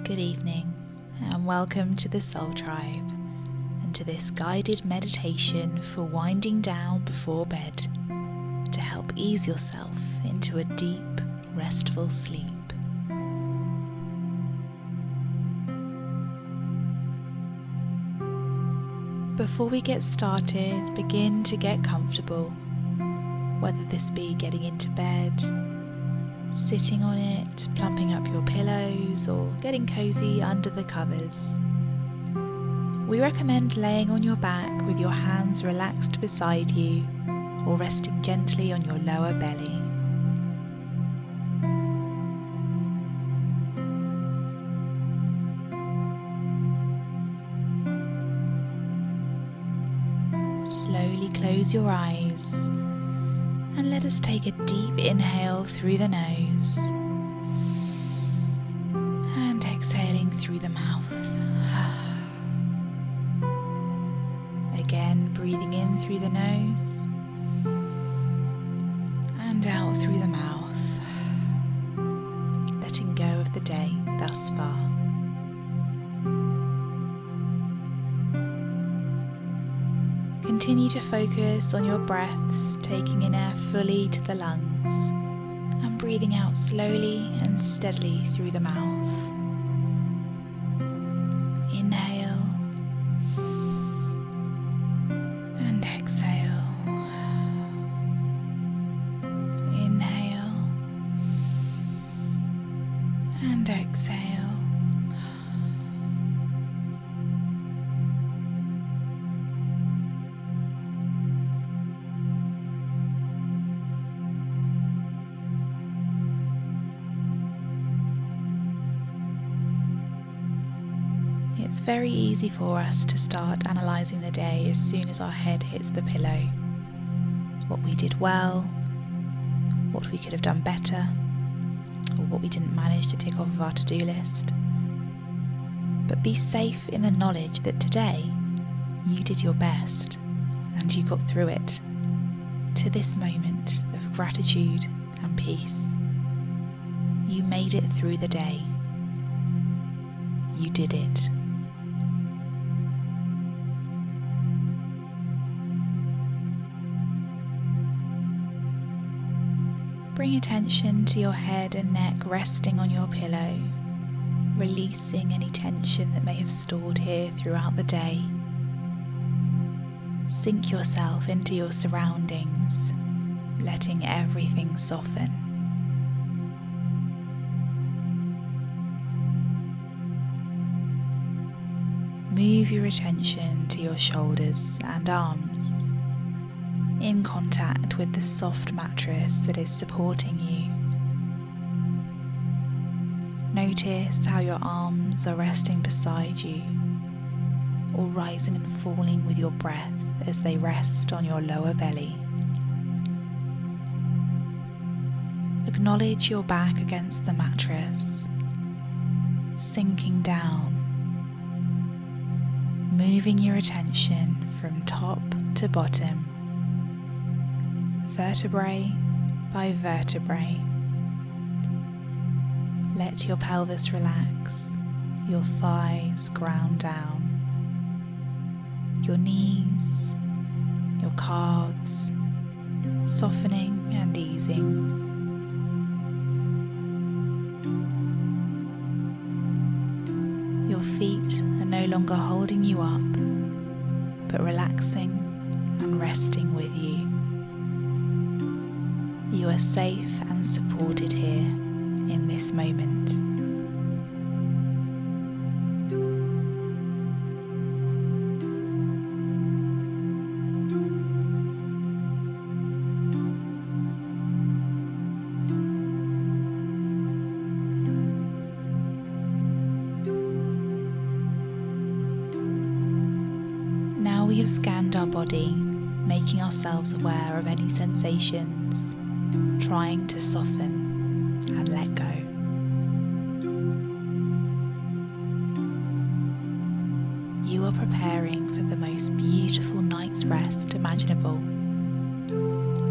Good evening, and welcome to the Soul Tribe and to this guided meditation for winding down before bed to help ease yourself into a deep, restful sleep. Before we get started, begin to get comfortable, whether this be getting into bed, sitting on it, plumping up your pillows, or getting cozy under the covers. We recommend laying on your back with your hands relaxed beside you or resting gently on your lower belly. Slowly close your eyes and let us take a deep inhale through the nose and exhaling through the mouth. Again, breathing in through the nose and out through the mouth, letting go of the day thus far. Continue to focus on your breaths, taking in air fully to the lungs and breathing out slowly and steadily through the mouth. Inhale and exhale. Inhale and exhale. It's very easy for us to start analysing the day as soon as our head hits the pillow. What we did well, what we could have done better, or what we didn't manage to tick off of our to-do list. But be safe in the knowledge that today you did your best and you got through it to this moment of gratitude and peace. You made it through the day. You did it. Bring attention to your head and neck resting on your pillow, releasing any tension that may have stored here throughout the day. Sink yourself into your surroundings, letting everything soften. Move your attention to your shoulders and arms, in contact with the soft mattress that is supporting you. Notice how your arms are resting beside you, or rising and falling with your breath as they rest on your lower belly. Acknowledge your back against the mattress, sinking down, moving your attention from top to bottom, vertebrae by vertebrae. Let your pelvis relax, your thighs ground down, your knees, your calves, softening and easing. Your feet are no longer holding you up, but relaxing and resting with you. You are safe and supported here in this moment. Now we have scanned our body, making ourselves aware of any sensations, trying to soften and let go. You are preparing for the most beautiful night's rest imaginable,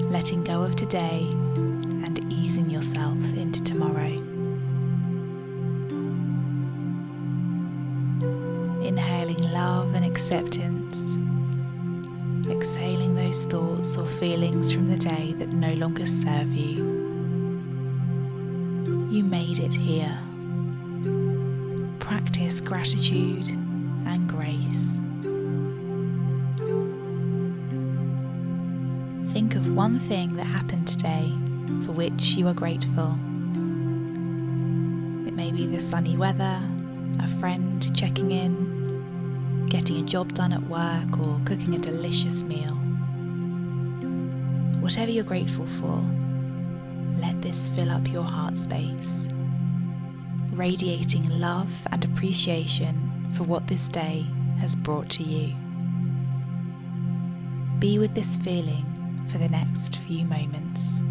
letting go of today and easing yourself into tomorrow. acceptance, exhaling those thoughts or feelings from the day that no longer serve you. You made it here. Practice gratitude and grace. Think of one thing that happened today for which you are grateful. It may be the sunny weather, a friend checking in, getting a job done at work, or cooking a delicious meal. Whatever you're grateful for, let this fill up your heart space, radiating love and appreciation for what this day has brought to you. Be with this feeling for the next few moments.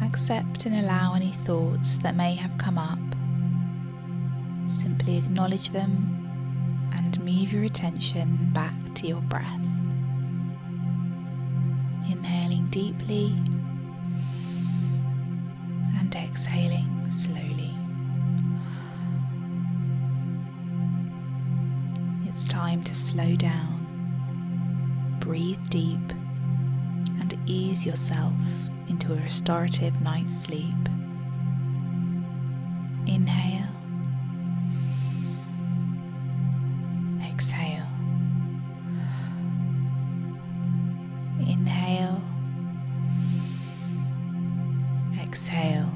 Accept and allow any thoughts that may have come up. Simply acknowledge them and move your attention back to your breath. Inhaling deeply and exhaling slowly. It's time to slow down, breathe deep, and ease yourself into a restorative night's sleep. Inhale. Exhale. Inhale. Exhale.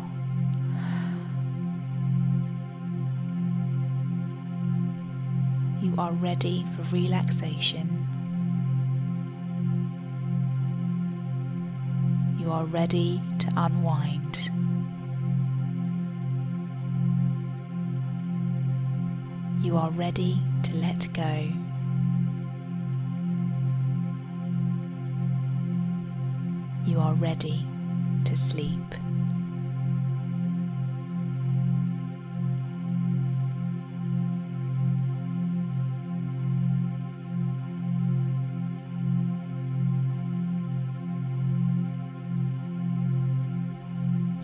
You are ready for relaxation. You are ready to unwind. You are ready to let go. You are ready to sleep.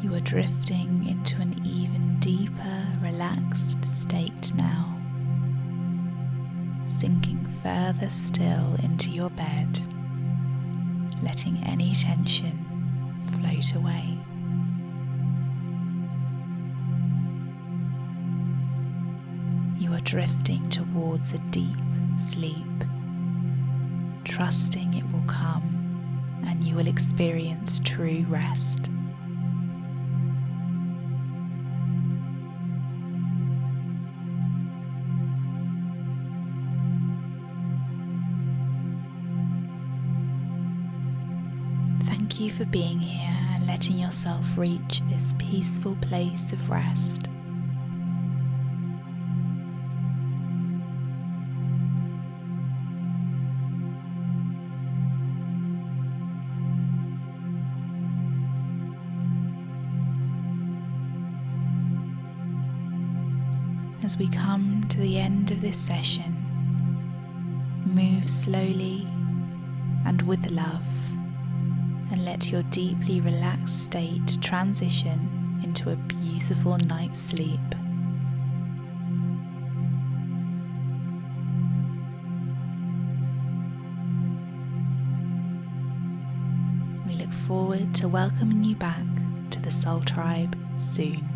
You are drifting into an even deeper, relaxed state now, sinking further still into your bed, letting any tension float away. You are drifting towards a deep sleep, trusting it will come and you will experience true rest. Thank you for being here and letting yourself reach this peaceful place of rest. As we come to the end of this session, move slowly and with love, and let your deeply relaxed state transition into a beautiful night's sleep. We look forward to welcoming you back to the Soul Tribe soon.